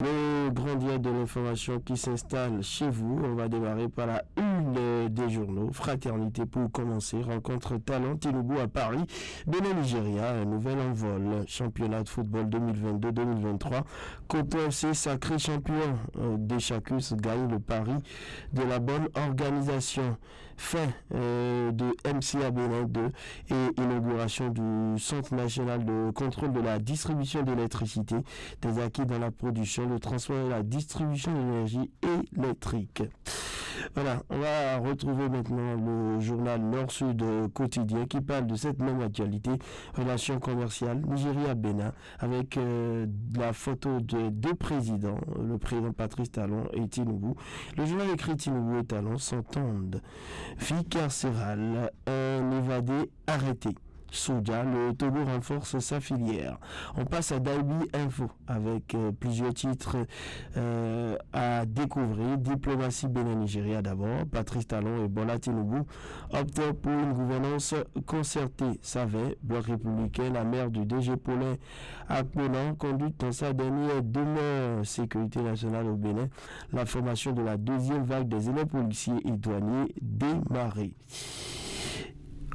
Le grand dia de l'information qui s'installe chez vous. On va démarrer par la une des journaux. Fraternité pour commencer. Rencontre Talon Tinubu à Paris. Bénin-Nigeria, un nouvel envol. Championnat de football 2022-2023. Coton FC sacré champion. Deschacus gagne le pari de la bonne organisation. Fin de MCA Bénin 2 et inauguration du Centre national de contrôle de la distribution d'électricité, des acquis dans la production, le transport et la distribution d'énergie électrique. Voilà, on va retrouver maintenant le journal Nord-Sud quotidien qui parle de cette même actualité, relations commerciales, Nigeria-Bénin, avec la photo de deux présidents, le président Patrice Talon et Tinubu. Le journal écrit Tinubu et Talon s'entendent. Vie carcérale, un évadé arrêté. Soja, le Togo renforce sa filière. On passe à Daibi Info avec plusieurs titres à découvrir. Diplomatie Bénin-Nigeria d'abord. Patrice Talon et Bola Tinubu optent pour une gouvernance concertée. Savait, bloc républicain, la mère du DG Paulin Akponan conduite dans sa dernière demeure sécurité nationale au Bénin. La formation de la deuxième vague des élèves policiers et douaniers démarrée.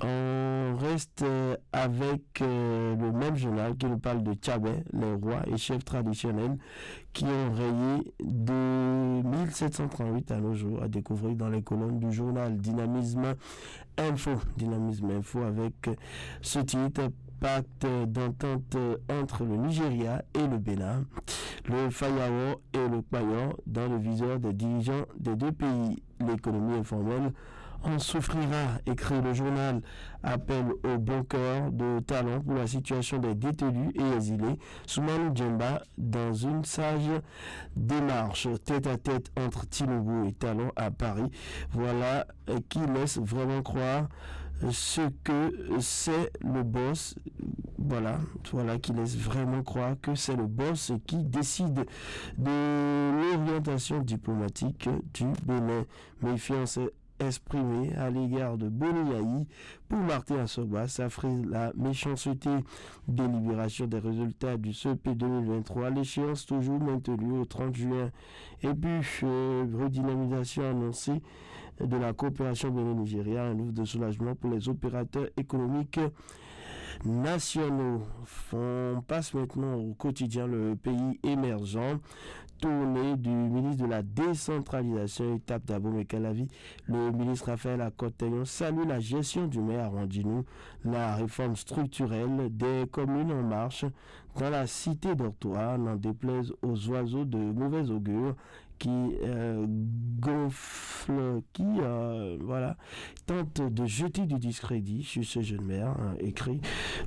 On reste avec le même journal qui nous parle de Tchabé, les rois et chefs traditionnels qui ont rayé de 1738 à nos jours, à découvrir dans les colonnes du journal Dynamisme Info. Dynamisme Info avec ce titre, pacte d'entente entre le Nigeria et le Bénin. Le Fayawo et le Payan dans le viseur des dirigeants des deux pays. L'économie informelle en souffrira, écrit le journal. Appel au bon cœur de Talon pour la situation des détenus et exilés. Soumanou Djemba dans une sage démarche tête à tête entre Tinubu et Talon à Paris. Voilà qui laisse vraiment croire ce que c'est le boss. Voilà qui laisse vraiment croire que c'est le boss qui décide de l'orientation diplomatique du Bénin. Méfiance exprimée à l'égard de Boniaï pour Martin Assoba, ça ferait la méchanceté. Délibération des résultats du CEP 2023, l'échéance toujours maintenue au 30 juin. Et puis, redynamisation annoncée de la coopération Bénin-Nigeria, un ouvre de soulagement pour les opérateurs économiques nationaux. On passe maintenant au quotidien Le Pays émergent. Tournée du ministre de la décentralisation, étape d'Abo Mekalavi. Le ministre Raphaël Akoteyon salue la gestion du maire Randinou, la réforme structurelle des communes en marche dans la cité d'Ortois, n'en déplaise aux oiseaux de mauvais augure qui gonfle, tente de jeter du discrédit sur ce jeune maire, écrit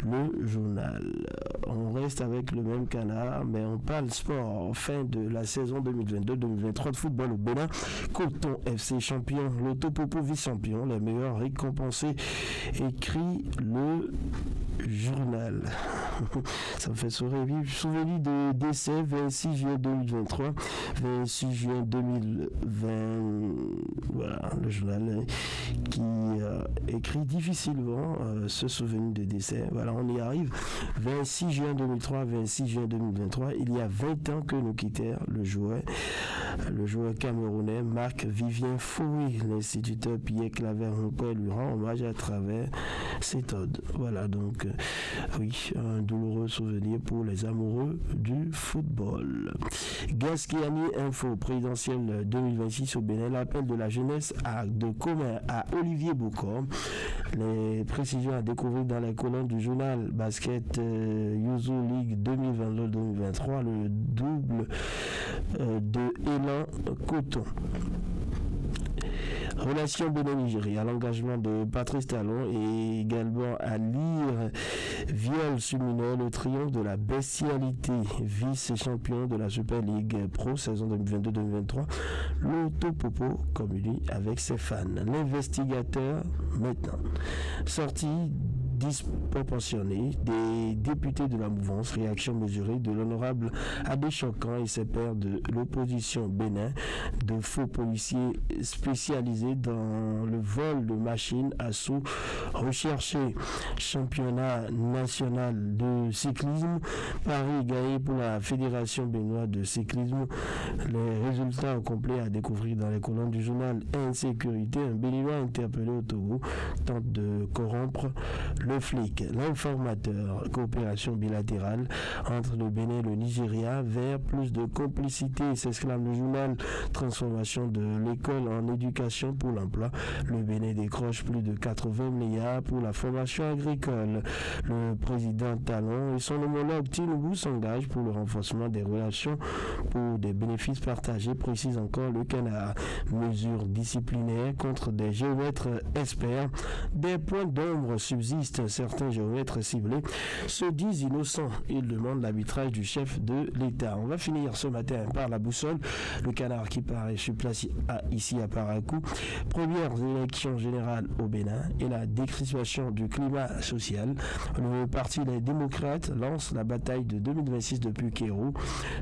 le journal. On reste avec le même canard, mais on parle sport. Fin de la saison 2022-2023 de football au Bénin. Coton FC champion, l'Autopopo vice-champion, les meilleurs récompensés, écrit le journal. Ça me fait sourire. Souvenir de décès 26 juillet 2023, 26 juin 2020. Voilà, le journal qui écrit difficilement ce souvenir de décès. Voilà, on y arrive. 26 juin 2003, 26 juin 2023, il y a 20 ans que nous quittèrent le joueur camerounais Marc-Vivien Foury. L'instituteur Pierre Claver-Roncourt lui rend hommage à travers cet ode. Voilà, donc, un douloureux souvenir pour les amoureux du football. Gasquiani Info, présidentielle 2026 au Bénin, l'appel de la jeunesse de commun à Olivier Bocor. Les précisions à découvrir dans les colonnes du journal Basket Yuzu League 2022-2023, le double de Élan Coton. Relation Bénin-Nigeria, l'engagement de Patrice Talon et également à lire viol sur mineur, le triomphe de la bestialité, vice-champion de la Super League Pro saison 2022-2023, l'Autopopo communie avec ses fans. L'investigateur maintenant, sorti disproportionnée des députés de la mouvance, réaction mesurée de l'honorable Adé Chocan et ses pairs de l'opposition Bénin, de faux policiers spécialisés dans le vol de machines à sous recherchés. Championnat national de cyclisme, Paris gagné pour la Fédération béninoise de cyclisme. Les résultats complets à découvrir dans les colonnes du journal Insécurité. Un Béninois interpellé au Togo tente de corrompre le flic. L'informateur, coopération bilatérale entre le Bénin et le Nigeria vers plus de complicité, s'exclame le journal. Transformation de l'école en éducation pour l'emploi. Le Bénin décroche plus de 80 milliards pour la formation agricole. Le président Talon et son homologue Tinubu s'engagent pour le renforcement des relations pour des bénéfices partagés, précise encore le Canada. Mesures disciplinaires contre des géomètres experts. Des points d'ombre subsistent. Certains géomètres ciblés se disent innocents. Ils demandent l'arbitrage du chef de l'État. On va finir ce matin par la boussole. Le Canard qui paraît sur place ici à Parakou. Premières élections générales au Bénin et la décrispation du climat social. Le parti Les Démocrates lance la bataille de 2026 depuis Kéro.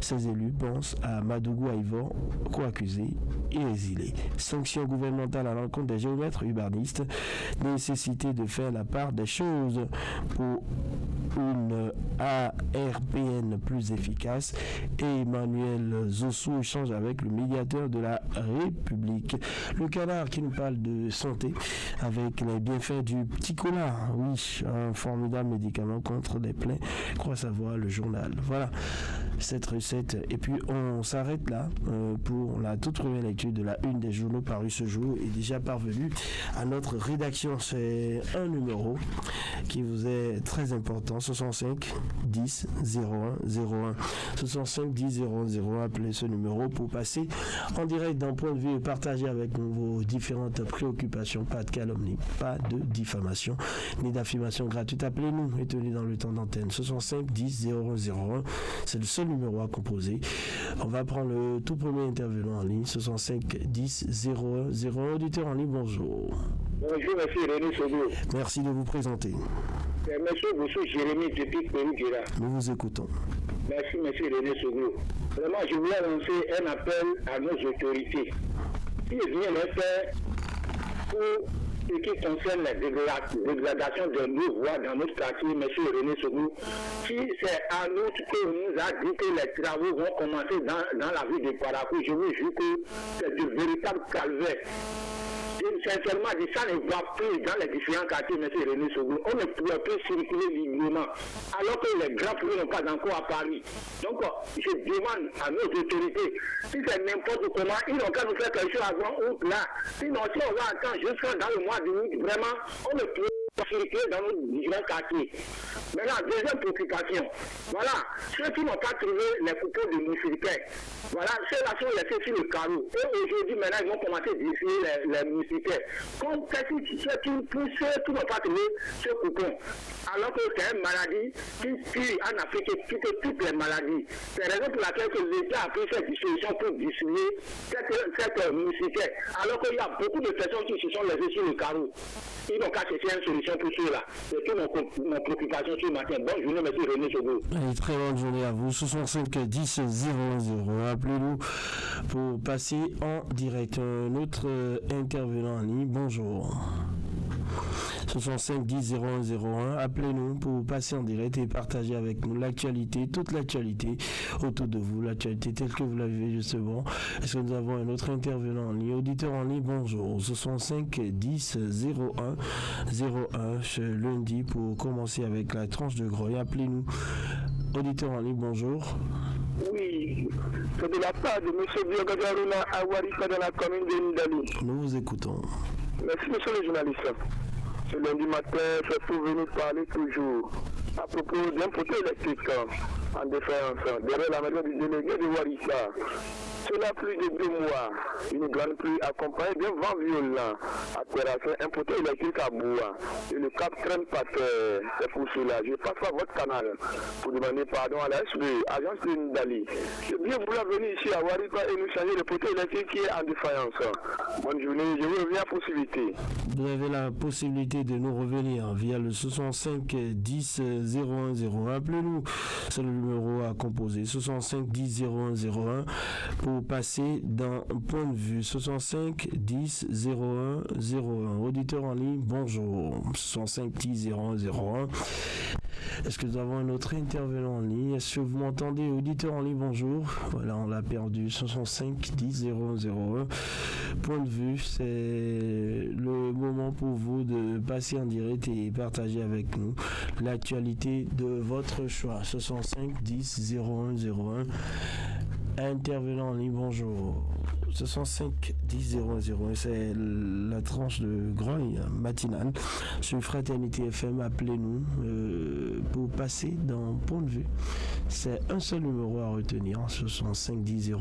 Ses élus pensent à Madougou Aïvor, co-accusé et exilé. Sanctions gouvernementales à l'encontre des géomètres urbanistes. Nécessité de faire la part des choses pour une ARPN plus efficace. Et Emmanuel Zosso échange avec le médiateur de la République. Le Canard qui nous parle de santé avec les bienfaits du petit cola. Oui, un formidable médicament contre les plaies. Crois savoir le journal. Voilà cette recette. Et puis on s'arrête là pour la toute première lecture de la une des journaux parus ce jour et déjà parvenu à notre rédaction. C'est un numéro qui vous est très important. 65 10 01 01. 65 10 01 01. Appelez ce numéro pour passer en direct d'un point de vue et partager avec nous vos différentes préoccupations. Pas de calomnie, pas de diffamation, ni d'affirmation gratuite. Appelez-nous et tenez dans le temps d'antenne. 65 10 01 01. C'est le seul numéro à composer. On va prendre le tout premier intervenant en ligne. 65 10 01 01. Auditeur en ligne, bonjour. Bonjour, monsieur René Sogo. Merci de vous présenter. Monsieur Jérémy depuis Pérou-Dira. Nous vous écoutons. Merci, monsieur René Sogo. Vraiment, je voulais lancer un appel à nos autorités. S'il vient le faire pour ce qui concerne la dégradation de nos voies dans notre quartier, monsieur René Sogo, si c'est à nous que nous a dit que les travaux vont commencer dans la ville de Parakou, je vous jure que c'est de véritables calvaires. Sincèrement, ça ne va plus dans les différents quartiers, M. René Sogo. On ne pourrait plus circuler librement, alors que les grands prix n'ont pas encore apparu. Donc, je demande à nos autorités, si c'est n'importe comment, ils n'ont qu'à nous faire quelque chose avant août là. Sinon, si on va attendre jusqu'à dans le mois d'août, vraiment, on ne peut pas circuler dans nos différents quartiers. Maintenant, deuxième préoccupation. Voilà, ceux qui n'ont pas trouvé les coupons de moustiquaires, voilà, ceux-là sont laissés sur le carreau. Et aujourd'hui, maintenant, ils vont commencer à diffuser les moustiquaires. Comme ceux qui n'ont pas trouvé ce coupon, alors que c'est une maladie qui tue en Afrique toutes les maladies. C'est la raison pour laquelle l'État a pris cette disposition pour distribuer cette moustiquaire. Alors qu'il y a beaucoup de personnes qui se sont laissées sur le carreau. Ils n'ont qu'à chercher une solution pour ceux-là. C'est toute mon préoccupation ce matin. Bonne journée, M. René Sogo. Allez, très bonne journée à vous. 65 10 00. Appelez-nous pour passer en direct. Un autre intervenant en ligne. Bonjour. 65 10 01 01. Appelez-nous pour passer en direct et partager avec nous l'actualité, toute l'actualité autour de vous, l'actualité telle que vous l'avez justement. Est-ce que nous avons un autre intervenant en ligne? Auditeur en ligne, bonjour. 65 10 01 01. Ce lundi pour commencer avec la tranche de Groix. Appelez-nous. Auditeur en ligne, bonjour. Oui, c'est de la part de M. Biogadaruna à Warika dans la commune de Ndali. Nous vous écoutons. Merci, monsieur le journaliste. Ce lundi matin, c'est pour venir parler toujours à propos d'un poteau électrique en défense derrière la maison du délégué de Warika. Cela plus de 2 mois, une grande pluie accompagnée d'un vent violent a terrassé un poteau électrique à bois et le cap traîne par terre. C'est pour cela. Je passe par votre canal pour demander pardon à la SB, agence de Ndali. Je bien vouloir venir ici à Waripa et nous changer le poteau électrique qui est en défaillance. Bonne journée, je vous reviens à possibilité. Vous avez la possibilité de nous revenir via le 65 10 01 01. Appelez-nous, c'est le numéro à composer, 65 10 01 01 pour passer d'un point de vue. 65 10 01 01. Auditeur en ligne, bonjour. 65 10 01 01. Est-ce que nous avons un autre intervenant en ligne? Est-ce que vous m'entendez? Auditeur en ligne, bonjour. Voilà, on l'a perdu. 65 10 01 01. Point de vue, c'est le moment pour vous de passer en direct et partager avec nous l'actualité de votre choix. 65 10 01 01. Intervenant en ligne, bonjour. 65 10 01, c'est la tranche de grogne matinale sur Fraternité FM. Appelez-nous pour passer dans point de vue. C'est un seul numéro à retenir, 65 10 01.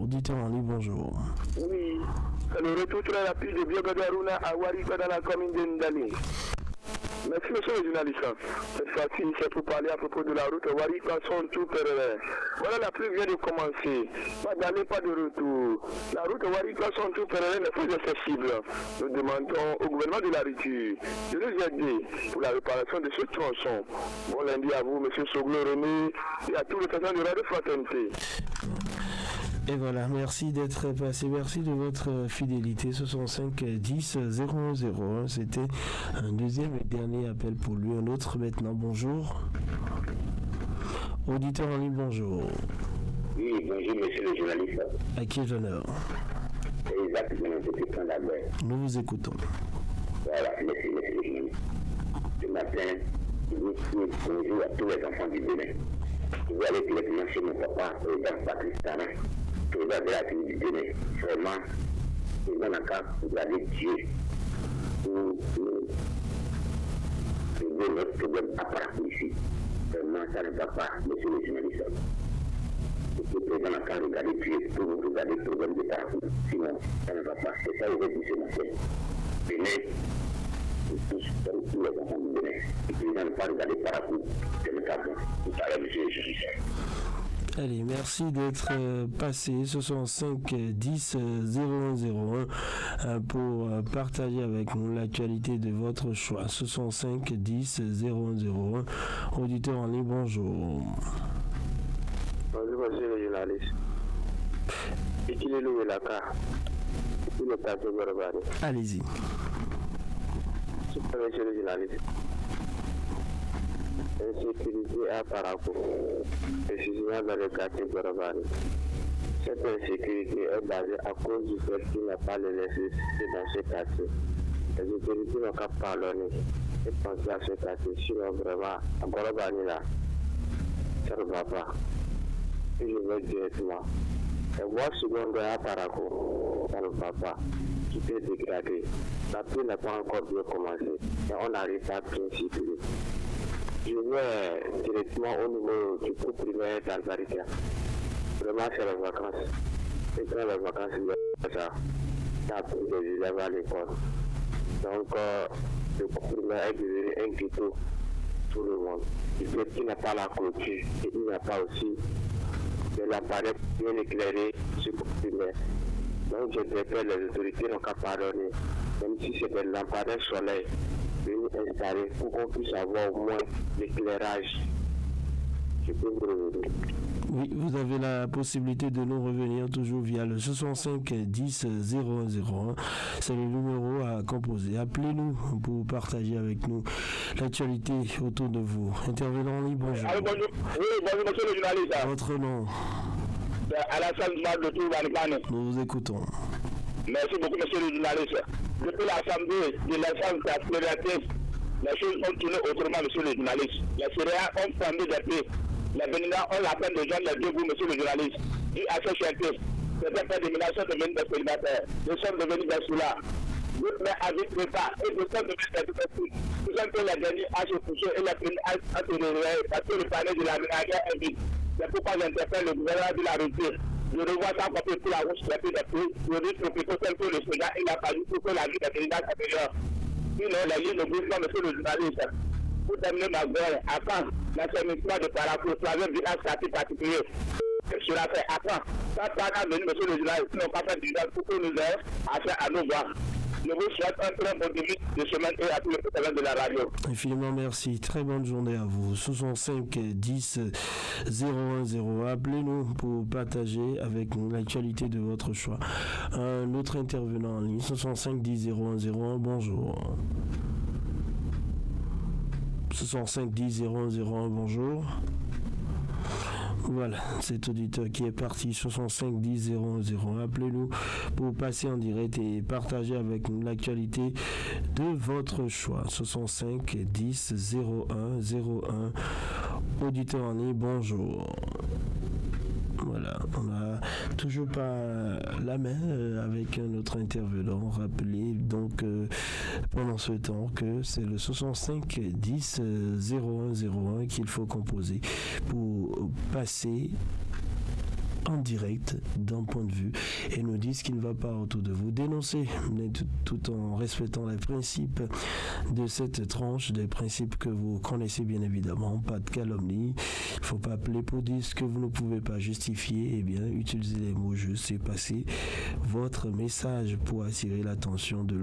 Auditeur en ligne, bonjour. Oui, c'est le retour très rapide de Biogadaruna à Waripa dans la commune de Ndali. Merci monsieur le journaliste. Cette fois-ci, c'est pour parler à propos de la route Waripa son tout Perere. Voilà, la pluie vient de commencer. Pas d'aller, pas de retour. La route Waripa son tout Perere n'est plus accessible. Nous demandons au gouvernement de la Ritu de nous aider pour la réparation de ce tronçon. Bon lundi à vous, monsieur Soglo René, et à tous les personnes de Radio Fraternité. Et voilà, merci d'être passé, merci de votre fidélité. 65 10 01. C'était un deuxième et dernier appel pour lui. Un autre maintenant, bonjour. Auditeur en ligne, bonjour. Oui, bonjour monsieur le journaliste. À qui est l'honneur? Exactement, depuis quand d'abord. Nous vous écoutons. Voilà, merci le journaliste. Ce matin, je vous dis bonjour à tous les enfants du Bénin. Je vais aller directement chez mon papa, président Patrice Tana, président de la République du Bénin. Vraiment, président Naka, vous avez Dieu pour nous régler notre problème à partout ici. Vraiment, ça ne va pas, monsieur le journaliste. Le président Naka, regardez Dieu pour vous regarder le problème de partout. Sinon, ça ne va pas. C'est ça que je vais dire ce matin. Bénin, tous les enfants du Bénin. Le président ne pas regarder partout. C'est le cas bon. Tout à l'heure, monsieur le journaliste. Allez, merci d'être passé. 65 10 01 pour partager avec nous l'actualité de votre choix. 65 10 01. Auditeur en ligne, bonjour. Bonjour monsieur le journaliste. Est-il est loué la carte? Il est passé Gorobani. Allez-y. Super monsieur le journaliste. Insécurité à Parakou, précisément dans le quartier Gorobani. Cette insécurité est basée à cause du fait qu'il n'y a pas de nécessité dans ce quartier. Les autorités n'ont qu'à pardonner et penser à ce quartier. Sinon, vraiment, à Gorobani là, ça ne va pas. Et je vais directement. Et voir secondaire à Parakou, ça ne va pas. Tout est dégradé. La pluie n'a pas encore bien commencé. Et on n'arrive pas à bien circuler. Je vais directement au niveau du cours primaire d'Albarica. Vraiment, c'est les vacances. Et quand les vacances, il y a ça. Ça a pris des élèves à l'école. Donc, le cours primaire est devenu un ghetto tout le monde. Il fait qu'il n'y a pas la clôture et il n'y a pas aussi de lampadaires bien éclairés sur le cours primaire. Donc, je préfère les autorités n'ont qu'à pardonner, même si c'est des lampadaires soleil. Venir installer pour qu'on puisse avoir au moins l'éclairage. Je peux vous revenir. Oui, vous avez la possibilité de nous revenir toujours via le 65 10 01. C'est le numéro à composer. Appelez-nous pour partager avec nous l'actualité autour de vous. Intervenant en ligne, bonjour. Allô, bonjour. Oui, bonjour monsieur le journaliste. Votre nom? Alassane Mal de Tourbanipane. Nous vous écoutons. Merci beaucoup monsieur le journaliste. Depuis l'Assemblée de l'ensemble accélérative, les choses ont tourné autrement, monsieur le journaliste. Les céréales ont fondé des prix. Les béninois ont la peine de joindre les deux bouts, monsieur le journaliste. Et à ce chantier, c'est des déminations devenues des célibataires. Nous sommes devenus des soulards. D'autres mères avec prépa et nous sommes devenus des tout. Nous sommes que les derniers à se coucher et les premiers à se réveiller parce que le panel de la ménagère est vide. C'est pourquoi j'interpelle le gouvernement de la rupture Je revois ça parce que la route c'est le risque plutôt tel que le Sénat, il a fallu pour que la vie des candidats s'améliore. Sinon, la vie ne bouge pas, monsieur le journaliste. Pour terminer ma gueule, attends, l'assainissement de Paracourt, avec un village particulier. Cela fait attends. Ça pas venu, monsieur le journaliste, qui n'ont pas fait du village pour que nous ayons affaire à nous voir. Je vous souhaite un très bon début de semaine et à tous les partenaires de la radio. Infiniment merci. Très bonne journée à vous. 65 10 01 Appelez-nous pour partager avec nous l'actualité de votre choix. Un autre intervenant en ligne, 65 10 01 bonjour. 65 10 01 bonjour. Voilà, cet auditeur qui est parti, 65 10 00. Appelez-nous pour passer en direct et partager avec nous l'actualité de votre choix. 65 10 01. Auditeur en ligne, bonjour. Voilà, on n'a toujours pas la main avec un autre intervenant. Rappelez donc pendant ce temps que c'est le 65 10 01 qu'il faut composer pour passer en direct d'un point de vue et nous dire ce qui ne va pas autour de vous. Dénoncer, mais tout en respectant les principes de cette tranche, des principes que vous connaissez bien évidemment. Pas de calomnie, il ne faut pas appeler pour dire ce que vous ne pouvez pas justifier. Eh bien, utilisez les mots justes et passer votre message pour attirer l'attention de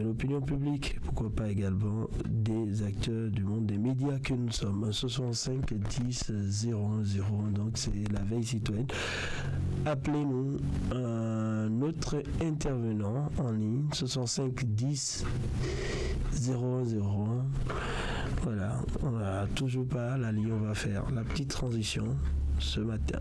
l'opinion publique. Pourquoi pas également des acteurs du monde des médias que nous sommes. 65 10 01. Donc c'est la veille citoyenne. Appelez-nous un autre intervenant en ligne, 65 10 001. Voilà, on n'a toujours pas la ligne, on va faire la petite transition ce matin.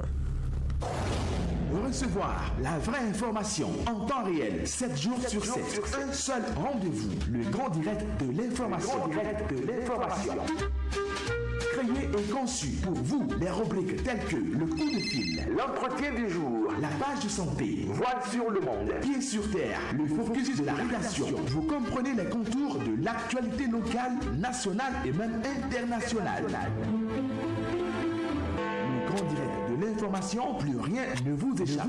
Recevoir la vraie information en temps réel, 7 jours sur 7. Un seul rendez-vous, le grand direct de l'information. Créé et conçu pour vous, les rubriques telles que le coup de fil, l'entretien du jour, la page de santé, voile sur le monde, pied sur terre, le focus de la rédaction. Vous comprenez les contours de l'actualité locale, nationale et même internationale. Le grand direct de l'information, plus rien ne vous échappe.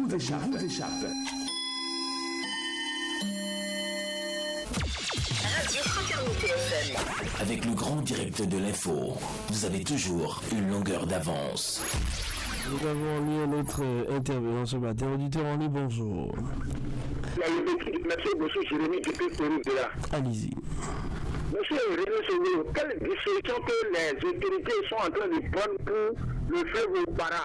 Avec le grand direct de l'info, vous avez toujours une longueur d'avance. Nous avons mis un autre intervenant ce matin. Auditeur en ligne, bonjour. Monsieur Jérémy Dupé-Corridera. Allez-y. Monsieur René Sogo, quelle décision que les autorités sont en train de prendre pour le fleuve Oupara?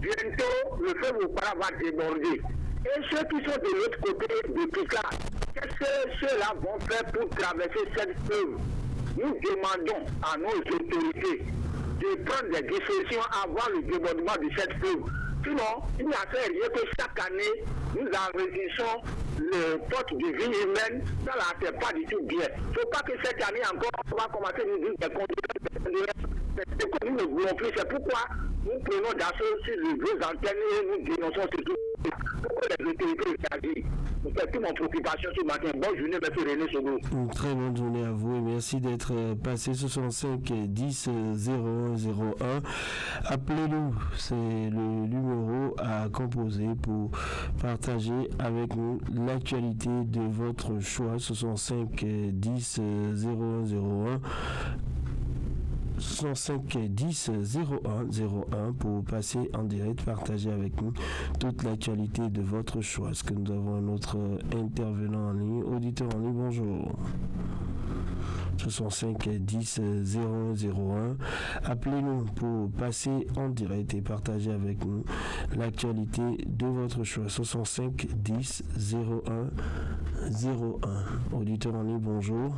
Bientôt, le fleuve Oupara va déborder. Et ceux qui sont de l'autre côté de Pika, qu'est-ce que ceux-là vont faire pour traverser cette fleuve? Nous demandons à nos autorités de prendre des décisions avant le débordement de cette fleuve. Sinon, il n'y a fait rien que chaque année, nous enregistrons le poste de vie humaine. Ça là, c'est pas du tout bien. Il ne faut pas que cette année encore, on va commencer à nous dire des conditions. C'est que nous ne voulons plus. C'est pourquoi nous prenons d'assaut sur les deux antennes et nous dénonçons surtout pourquoi les autorités réagissent. C'est toute mon préoccupation ce matin. Bonne journée, M. René Sogo. Une très bonne journée à vous et merci d'être passé 65 10 01. Appelez-nous, c'est le numéro à composer pour partager avec nous l'actualité de votre choix. 65 10 01. 65 10 01 pour passer en direct, partager avec nous toute l'actualité de votre choix. Est-ce que nous avons un autre intervenant en ligne? Auditeur en ligne, bonjour. 65 10 01. Appelez-nous pour passer en direct et partager avec nous l'actualité de votre choix. 65 10 01. Auditeur en ligne, bonjour.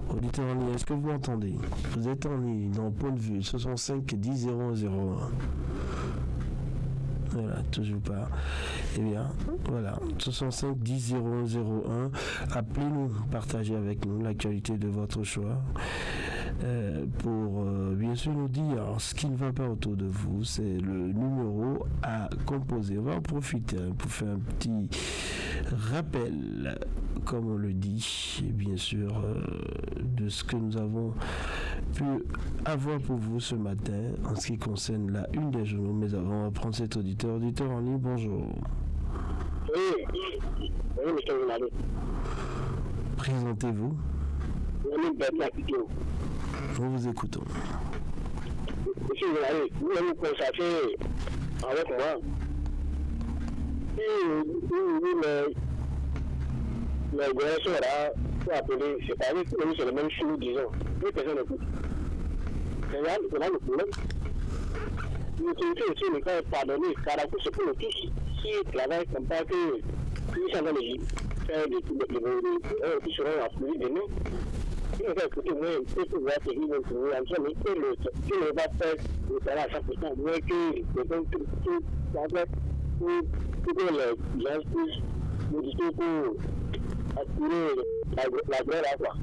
Auditeur en ligne, est-ce que vous m'entendez? Vous êtes en ligne, dans point de vue, 65 10 01. Voilà, toujours pas. Eh bien, voilà, 65 10 01. Appelez-nous, partagez avec nous l'actualité de votre choix. pour bien sûr nous dire ce qui ne va pas autour de vous. C'est le numéro à composer. On va en profiter pour faire un petit rappel, comme on le dit, et bien sûr, de ce que nous avons pu avoir pour vous ce matin en ce qui concerne la une des journaux. Mais avant, on va prendre cet auditeur. Auditeur en ligne, bonjour. Oui, monsieur le journaliste. Présentez-vous. Nous vous écoutons. Monsieur le journaliste, vous allez constater avec moi. Les gouvernements sont là pour appeler, c'est pas vrai, c'est le même chose, disons. Plus personne n'écoute. C'est là le problème. L'autorité aussi ne peut pas pardonner, car la Cour c'est pour le tous. S'ils travaillent comme ça, qu'ils sont dans les faire des trucs qui seront appelés demain. Il ne faut écouter, moi, il faut voir ce qu'ils vont trouver en train, mais qu'il ne va faire le travail à 100%, moins que les gens tout pour que les gens puissent modifier pour assurer la guerre à quoi.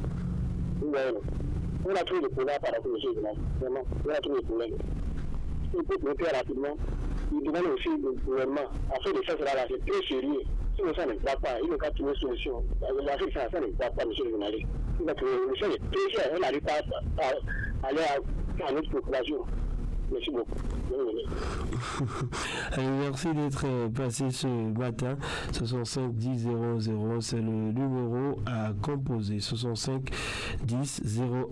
On a trouvé le problème par rapport au gouvernement. Vraiment, on a trouvé le problème. Il faut le faire rapidement. Il demande aussi le gouvernement. Après de ça, c'est très sérieux. Si ça ne va pas, il ne va pas trouver une solution. Ça ne va pas, monsieur le journaliste. Il va trouver une solution. Très cher, on n'arrive pas à aller à notre population. Merci beaucoup. Allez, merci d'être passé ce matin. 65 10 00, c'est le numéro à composer. 65 10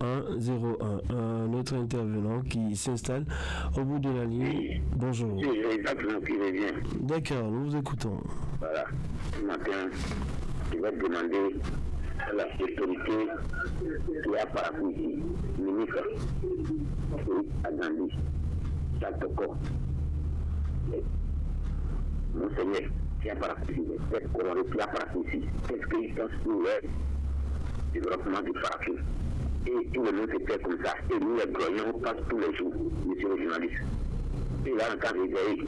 01 01. Un autre intervenant qui s'installe au bout de la ligne. Bonjour. Oui, exactement, qui revient. D'accord, nous vous écoutons. Voilà. Ce matin, je vais demander à la sécurité qui a parapluie ici, ministre, à Gandhi. Satoko, Monseigneur, qui a parapluie, cette colorée qui a parapluie, qu'est-ce qu'ils pensent pour le développement du parapluie? Et tout le monde se fait comme ça. Et nous, les grognons, on passe tous les jours, monsieur le journaliste. Et là, on a réveillé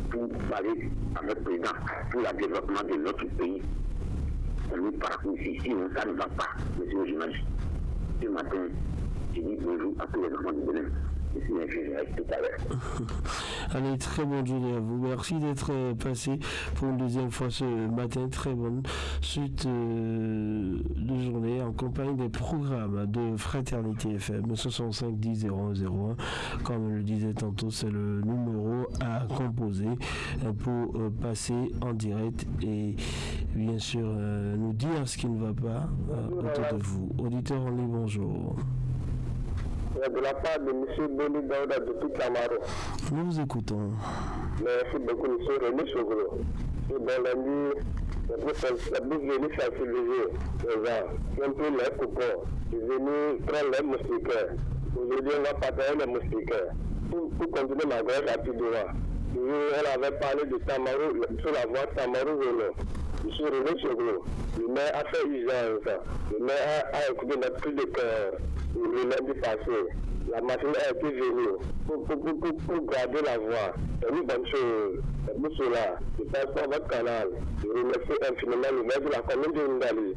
pour parler avec le président pour le développement de notre pays. On nous parapluie ici, sinon ça ne va pas, monsieur le journaliste. Ce matin, je dis bonjour à tous les enfants du Bénin. Allez, très bonne journée à vous. Merci d'être passé pour une deuxième fois ce matin. Très bonne suite de journée en compagnie des programmes de Fraternité FM 65 10 001. Comme je le disais tantôt, c'est le numéro à composer pour passer en direct et bien sûr nous dire ce qui ne va pas autour de vous. Auditeur en ligne, bonjour. De la part de M. Boni Daouda depuis Camaro. Nous vous écoutons. Merci beaucoup, M. René Chogro. Et dans la nuit, la bouche venue sensibiliser les gens qui ont pris les coupons, qui sont venus prendre les moustiquaires. Aujourd'hui, on va partager les moustiquaires. Pour continuer ma grève rapidement. Elle avait parlé de Tamaro, sur la voie Tamaro-Vélo. M. René Chogro, le maire a fait usage. Le maire a écouté notre cri de cœur. Le lundi passé, la machine a été venue pour garder la voie. C'est une bonne chose. C'est pour cela, je passe par votre canal. Je remercie infiniment le maire de la commune de Ndali.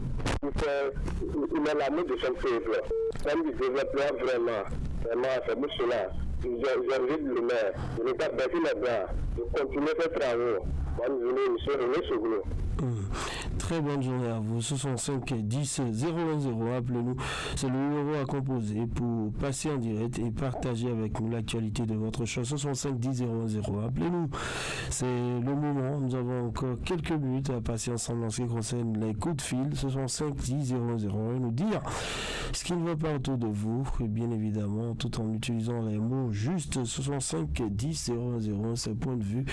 Il met l'amour de son peuple. Comme il développe vraiment. C'est pour cela. J'invite le maire de ne pas baisser les bras, de continuer ses travaux. Bonne journée, M. René Souglo. Très bonne journée à vous. 65 10 010, appelez-nous. C'est le numéro à composer pour passer en direct et partager avec nous l'actualité de votre choix. 65 10 010, appelez-nous. C'est le moment. Nous avons encore quelques minutes à passer ensemble en ce qui concerne les coups de fil. 65 10 010, et nous dire ce qui ne va pas autour de vous, et bien évidemment, tout en utilisant les mots justes. 65 10 010, c'est point de vue.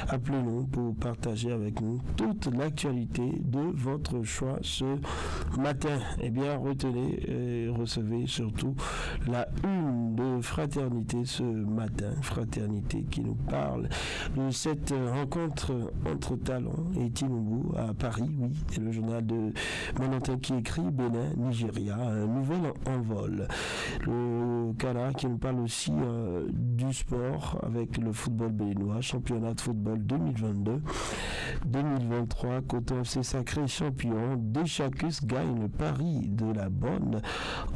Appelez-nous pour partager avec nous toute l'actualité de votre choix ce matin. Eh bien, retenez et recevez surtout la une de Fraternité ce matin. Fraternité qui nous parle de cette rencontre entre Talon et Tinubu à Paris, oui, et le journal de Manantin qui écrit Bénin, Nigeria, un nouveau nouvelle envol. Le Canard qui nous parle aussi du sport avec le football béninois, championnat de football 2022-2023. Coton FC sacré champion. Deschacus gagne le pari de la bonne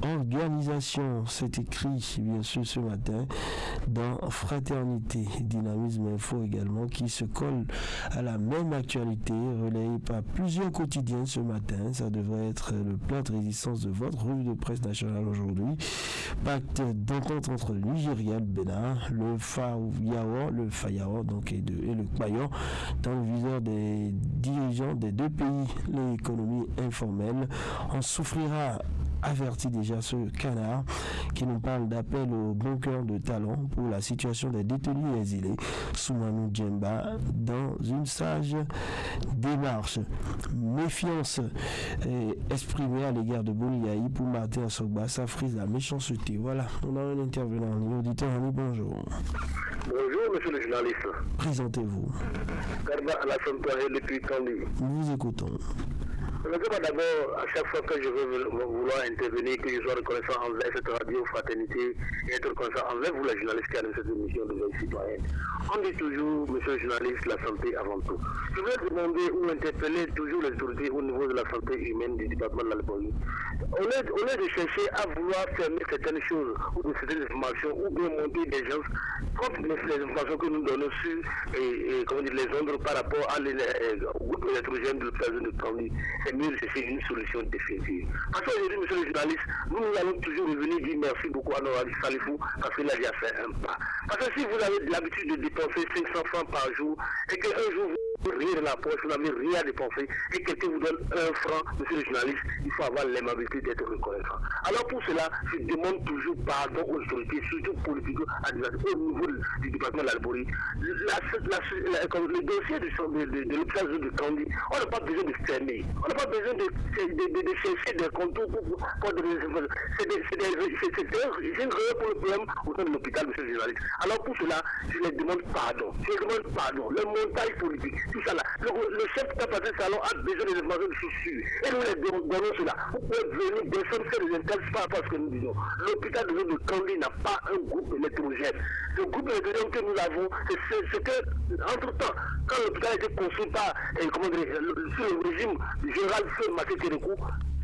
organisation. C'est écrit bien sûr ce matin dans Fraternité. Dynamisme Info également qui se colle à la même actualité relayée par plusieurs quotidiens ce matin. Ça devrait être le plat de résistance de votre revue de presse nationale aujourd'hui. Pacte d'entente entre le Nigeria et le Bénin, le Fayao donc et le Kpayor dans le viseur des dirigeants des deux pays. L'économie informelle en souffrira, avertit déjà ce Canard qui nous parle d'appel au bon cœur de talent pour la situation des détenus exilés. Soumanou Djemba dans une sage démarche. Méfiance exprimée à l'égard de Boniaï pour Martin Sogba, ça frise la méchanceté. Voilà, on a un intervenant, un auditeur, bonjour. Bonjour, monsieur le journaliste. Présentez-vous. Garba Alassane Touahé depuis Kandi. Nous vous écoutons. D'abord, à chaque fois que je veux vouloir intervenir, que je sois reconnaissant envers cette radio Fraternité et être reconnaissant envers vous, les journalistes qui animent cette émission de veille citoyenne. On dit toujours, monsieur le journaliste, la santé avant tout. Je voulais demander ou interpeller toujours les autorités au niveau de la santé humaine du département de l'Alborie. Au lieu de chercher à vouloir fermer certaines choses ou de certaines informations ou bien monter des gens contre les informations que nous donnons sur les ondes par rapport au groupe électrogène de l'hôpital de Kandi. C'est mieux de chercher une solution définitive. Parce qu'aujourd'hui, monsieur le journaliste, nous allons toujours revenir dire merci beaucoup à Noradi Salifou parce qu'il a déjà fait un pas. Parce que si vous avez l'habitude de dépenser 500 francs par jour et qu'un jour vous rien de la poche, vous n'avez rien à dépenser et quelqu'un vous donne 1 franc, monsieur le journaliste, il faut avoir l'aimabilité d'être reconnaissant. Alors pour cela, je demande toujours pardon aux autorités, surtout politiques, au niveau du département de l'Alborie. Le dossier de l'hôpital de Kandi, on n'a pas besoin de fermer. On n'a pas besoin de chercher des contours pour des informations. C'est une raison pour le problème au sein de l'hôpital, monsieur le journaliste. Alors pour cela, je les demande pardon. Le montage politique, tout ça là. Le chef de salon a besoin des informations de sûres. Et nous les donnons cela. Vous pouvez venir descendre faire des interviews par rapport à ce que nous disons. L'hôpital de Kandi n'a pas un groupe électrogène. Le groupe électrogène que nous avons, c'est que, entre-temps, quand l'hôpital a été construit par, sous le régime général Feu Maté Kérékou,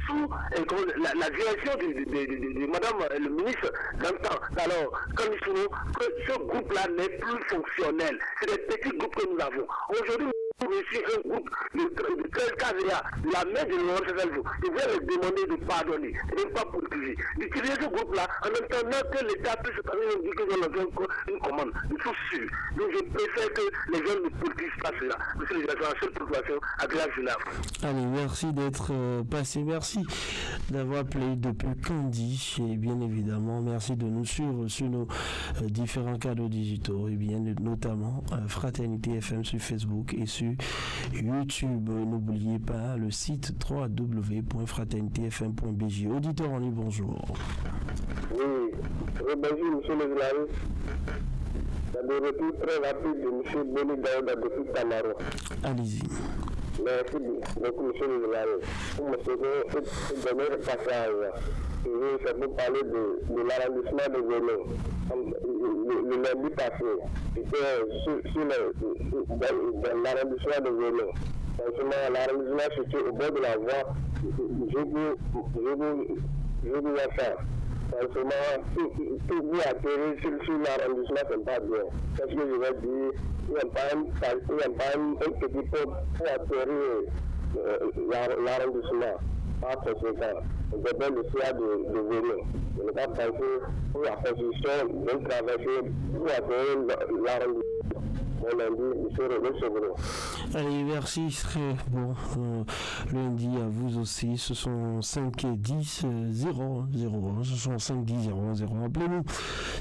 sous la direction de madame le ministre d'antan, alors, quand nous souvenons que ce groupe-là n'est plus fonctionnel. C'est des petits groupes que nous avons. Aujourd'hui, nous reçu un groupe de 13 KVA, la main de Laurent Salvo. Je vais leur demander de pardonner, et même pas pour utiliser. D'utiliser ce groupe-là en attendant que l'État puisse se passer une commande. Je suis sûr. Donc je préfère que les jeunes ne politisent pas cela. Monsieur le Président, la seule population agréable Julien. Allez, merci d'être passé. Merci d'avoir appelé depuis Kandi. Et bien évidemment, merci de nous suivre sur nos différents canaux digitaux. Et bien notamment Fraternité FM sur Facebook et sur YouTube. N'oubliez pas le site www.fraternitéfm.bj. Auditeur en ligne, bonjour. Oui, bonjour monsieur le journaliste. C'est le retour très rapide de monsieur Boni Daouda depuis Tamaro. Allez-y. Merci beaucoup monsieur le journaliste. Pour me donner le passage, je veux simplement parler de l'arrondissement de Vélo. Le lundi passé, c'était sur l'arrondissement de Vélo. L'arrondissement situé au bord de la voie, je vous attends. Franchement, tout vous atterrir sur l'arrondissement, c'est pas bien. Qu'est-ce que je vais dire? Il n'y a pas un petit peu pour atterrir l'arrondissement. Par conséquent, on devrait le faire de vélo. On ne va pas penser pour la position d'un traverser pour atterrir l'arrondissement. Allez, merci, très bon lundi à vous aussi. Ce sont 5 et 10 0 0. Ce sont 5 10 0 0. Appelez-nous,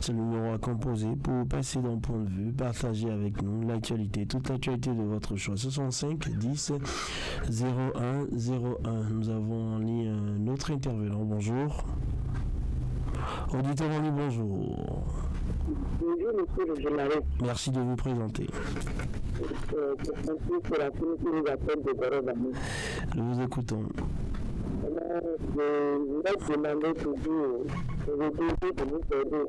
c'est le numéro à composer pour passer d'un point de vue, partager avec nous l'actualité, toute l'actualité de votre choix. Ce sont 5 10 01 01. Nous avons en ligne un autre intervenant. Bonjour. Auditeur en ligne, bonjour. Bonjour, monsieur le journaliste. Merci de vous présenter. C'est la nous appelle de Gorobani. Nous vous écoutons. Je vais demander toujours aux autorités de nous aider.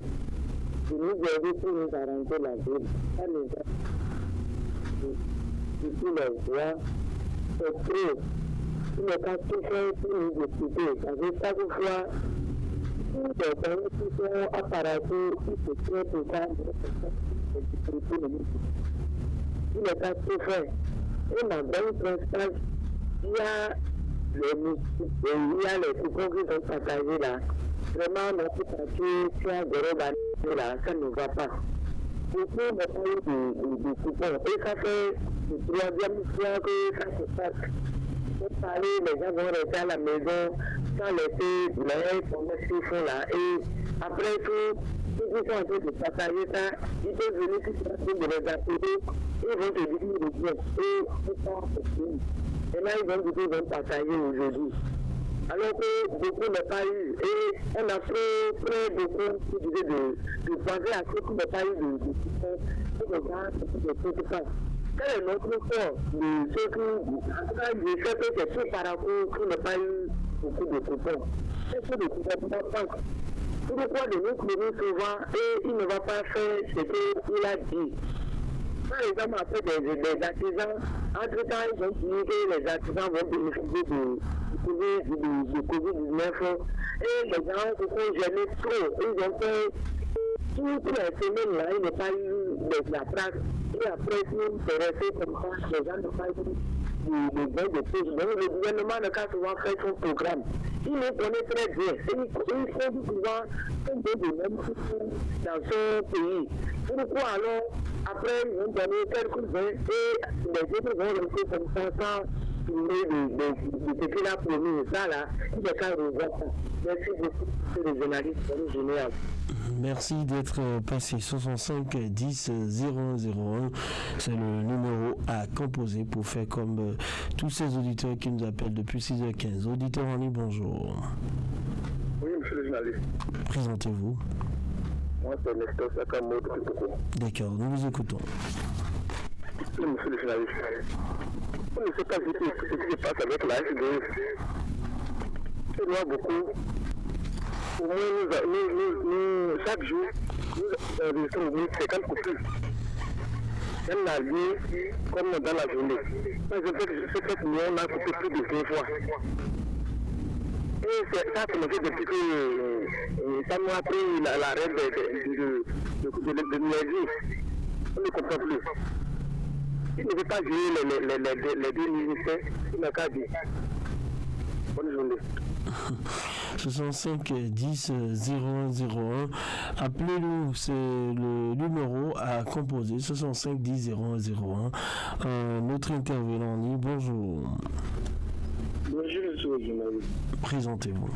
De nous aider pour nous arranger la ville. Ça nous a ici les voix, c'est trop. Il n'est pas tout fait pour nous écouter. Parce que chaque fois, tous les gens qui sont apparatus, qui se créent pour ça, il n'est pas tout fait. Et ma bonne principale, il y a les coupons qui sont partagés là. Vraiment, notre quartier, tu as des robes là, ça ne va pas. Beaucoup n'ont pas eu de coupons. Et ça fait le troisième fois que ça se passe. Pour parler, les gens vont rester à la maison sans laisser les promesses qu'ils font là. Et après tout, ceux qui sont en train de partager ça, ils peuvent venir si tu as de les appeler, ils vont te dire de bien. Et c'est pas possible. Et là, ils vont partager aujourd'hui. Alors que beaucoup n'ont pas eu. Et on a fait beaucoup qui disaient de penser à ceux qui n'ont pas eu de soutien. Et de voir ce qui se passe. Quel est notre sort de ceux qui, en tout cas, je sais que c'est tout par rapport qui n'ont pas eu beaucoup de coupons. C'est tout de coupons pas. Pourquoi de nous pleurer souvent et il ne va pas faire ce qu'il a dit. Par exemple, après des artisans, entre-temps, ils ont dit que les artisans vont bénéficier de Covid-19 et les gens se sont gênés trop. Ils ont fait toutes les semaines là, il n'y a pas eu la trace. Et après, si c'est resté comme ça, les gens n'ont pas eu de gain de plus. Donc, le gouvernement n'a qu'à souvent faire son programme. Il nous connaît très bien. Et il faut souvent un peu de même dans son pays. Pourquoi alors, après, ils vont donner quelques uns et les autres vont rester comme ça sans tourner de ce qu'il a promis. Ça là, il n'y a qu'à revoir ça. Merci beaucoup, c'est le journaliste, c'est génial. Merci d'être passé 65 10 001. C'est le numéro à composer pour faire comme tous ces auditeurs qui nous appellent depuis 6h15. Auditeur en ligne, bonjour. Oui, monsieur le journaliste. Présentez-vous. Moi, c'est Nestor Sakamoto. D'accord, nous vous écoutons. Oui, monsieur le journaliste. On ne sait pas ce qui se passe avec la FDF. C'est moi beaucoup. Au moins, nous, chaque jour, nous enregistrons 50 coupures. Elle l'a vu comme dans la journée. Cette nuit, on a coupé plus de 2 fois. Et ça a commencé depuis que ça nous a pris l'arrêt de l'énergie. On ne comprend plus. Il ne veut pas jouer les deux ministères. Il n'a qu'à dire. Bonne journée. 65 10 001. Appelez-nous, c'est le numéro à composer. 65 10 001. Notre intervenant en ligne, bonjour. Bonjour, monsieur le journaliste. Présentez-vous.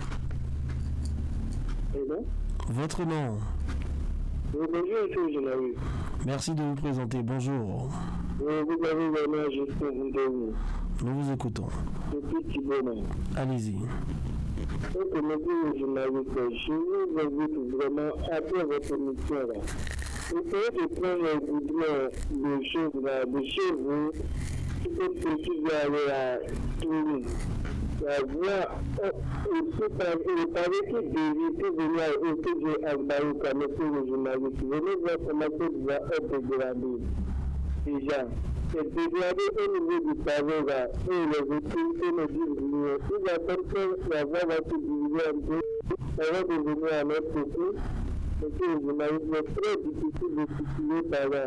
Et donc Votre nom. Bonjour, monsieur le journaliste. Merci de vous présenter. Bonjour. Vous avez vraiment juste une interview. Nous vous écoutons. Depuis Thibonnet. Allez-y. Donc, monsieur le journaliste, je vous invite vraiment après votre émission là. Essayez de prendre des choses là, de chez vous, qui sont possibles d'aller à Toulouse. Voir aussi le pavé qui d'éviter de venir au TG Agbaouka, monsieur le journaliste. Venez voir comment ça va être dégradé. Déjà, c'est dégradé au niveau du pavé là, et les autorités nous disent, ils attendent que la voie va se diviser un peu, ça va devenir à notre côté. Monsieur le journaliste, c'est très difficile de situer par là.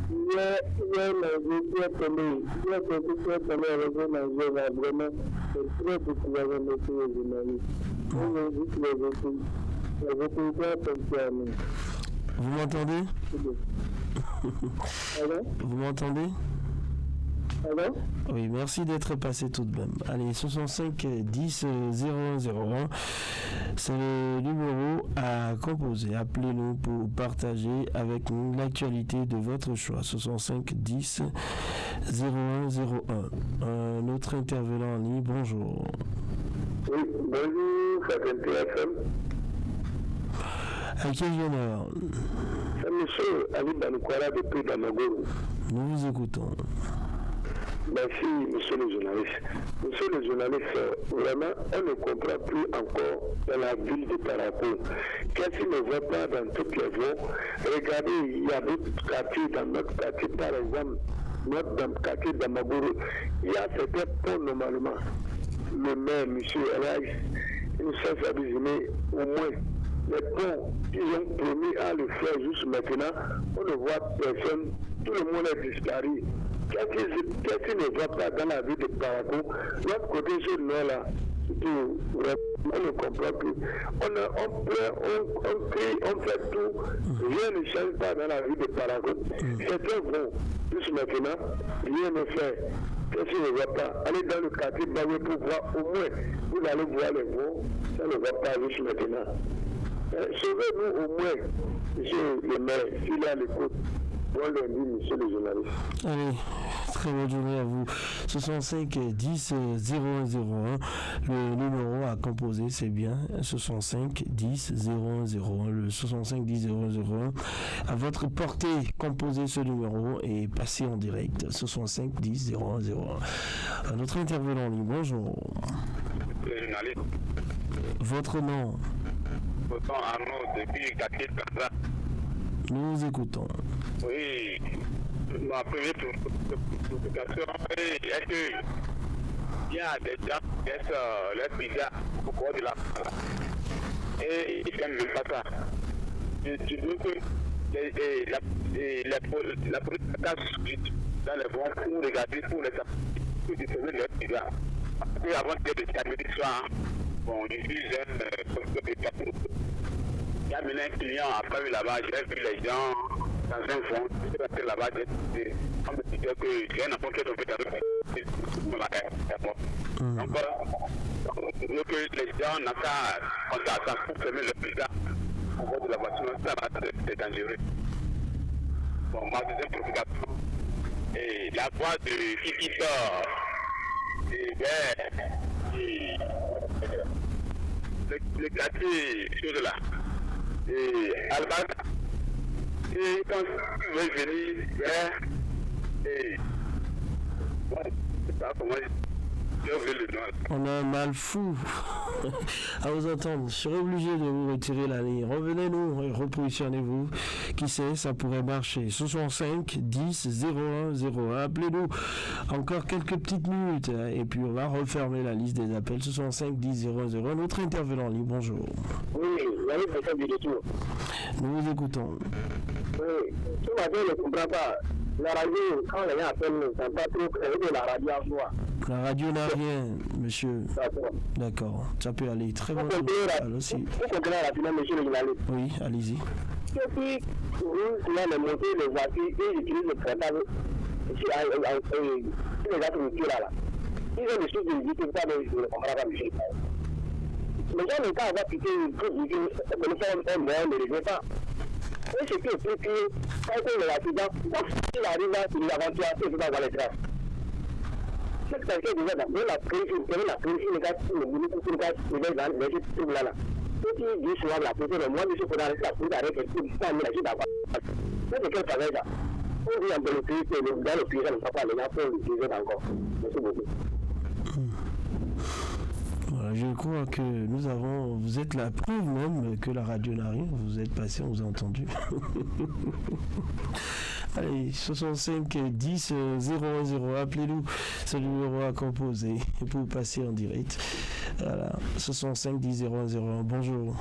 Il y a un enjeu qui est tombé. Il y a quelque chose qui est tombé avec un enjeu là, vraiment, c'est très difficile, monsieur le journaliste. On invite les autorités à penser à nous. Vous m'entendez? Alors? Vous m'entendez? Alors? Oui, merci d'être passé tout de même. Allez, 65 10 001, c'est le numéro à composer. Appelez-nous pour partager avec nous l'actualité de votre choix. 65 10 0101. Un autre intervenant en ligne, bonjour. Oui, bonjour, Fraternité FM. À quel honneur? C'est monsieur Ali Banoukwara depuis Damagoro. Nous vous écoutons. Merci, monsieur le journaliste. Monsieur le journaliste, vraiment, on ne comprend plus encore dans la ville de Parakou. Qu'est-ce qu'il ne voit pas dans toutes les voies? Regardez, il y a d'autres quartiers dans notre quartier, par exemple, notre quartier d'Amagourou. Il y a certains ponts normalement. Le maire, monsieur Elage, il nous fait abuser au moins. Les ponts qu'ils ont promis à le faire juste maintenant, on ne voit personne, tout le monde est disparu. Qu'est-ce qu'il ne voit pas dans la ville de Parakou? L'autre côté sur le nord là, on ne comprend plus. On pleure, on crie, on fait tout. Rien ne change pas dans la ville de Parakou. Certains vont juste maintenant, rien ne fait. Qu'est-ce qu'il ne voit pas? Allez dans le quartier Baoué pour voir au moins. Vous allez voir les voix, ça ne va pas juste maintenant. Sauvez-nous au moins, monsieur le maire, s'il est à l'écoute. Bon lundi, monsieur le journaliste. Allez, très bonne journée à vous. 65 10 0101, le numéro à composer, c'est bien 65 10 0101, le 65 10 0101. À votre portée, composez ce numéro et passez en direct. 65 10 0101. Notre intervenant en ligne, bonjour. Le journaliste. Votre nom? Pourtant, Arnaud, depuis quartier Kaza. Nous vous écoutons. Oui, ma première provocation est que il y a des gens qui laissent leur pizza au bord de la place. Et ils ne font même pas ça. Je veux que la police dans les bons pour regarder, pour les pour distribuer leur pizza. Parce qu'avant de terminer le soir, bon, ils utilisent un pizza. Il y a maintenant un client, après vu là-bas, j'ai vu les gens dans un fond, je suis là-bas, on me disait que j'ai un enfant qui est tombé dans le donc, je veux que les gens n'ont qu'à pour fermer le pizza au bord de la voiture, ça va être dangereux. Bon, ma deuxième provocation, et la voix de qui sort, le quartier, chose là. Et Alban, et quand tu veux venir vers, et bon, je sais pas comment j'ai oublié le nom. On a un mal fou à vous entendre. Je serai obligé de vous retirer la ligne. Revenez-nous et repositionnez-vous. Qui sait, ça pourrait marcher. 65 10 01 01. Appelez-nous encore quelques petites minutes et puis on va refermer la liste des appels. 65 10 01 01. Notre intervenant en ligne, bonjour. Oui, il y a une question du retour. Nous vous écoutons. Oui, ce matin, je ne comprends pas. La radio, quand les gens appellent, ne sont pas trop créés de la radio à soi. La radio n'a rien, monsieur. D'accord, ça peut aller. Très bon. Vous comprenez rapidement, monsieur le journaliste. Oui, allez-y. Depuis vous les montées, les voitures, ils utilisent le portable sur les attributs là. Ils ont des choses de musique, ça, je ne comprends pas, monsieur. Les gens n'ont pas avoir quitté une chose de musique, le faire un moyen ne les pas. Et c'est que, quand on est l'accident, il arrive là, il aventures, il faut avoir les traces. C'est quelqu'un qui dit, la crise, les gars, le boulot, les gars, les trucs là. Ceux qui disent souvent la police, le moins de ce qu'on a la police avec un coup de sang, il agit d'avoir. C'est quel travail là? On dit en le pays, que dans le pays, ça ne va pas, les gens peuvent l'utiliser encore. Merci beaucoup. Voilà, je crois que nous avons, vous êtes la preuve même que la radio n'a rien, vous êtes passé, on vous a entendu. Allez, 65 10 00, appelez-nous, c'est le numéro à composer pour passer en direct. Voilà, 65 10 00, bonjour.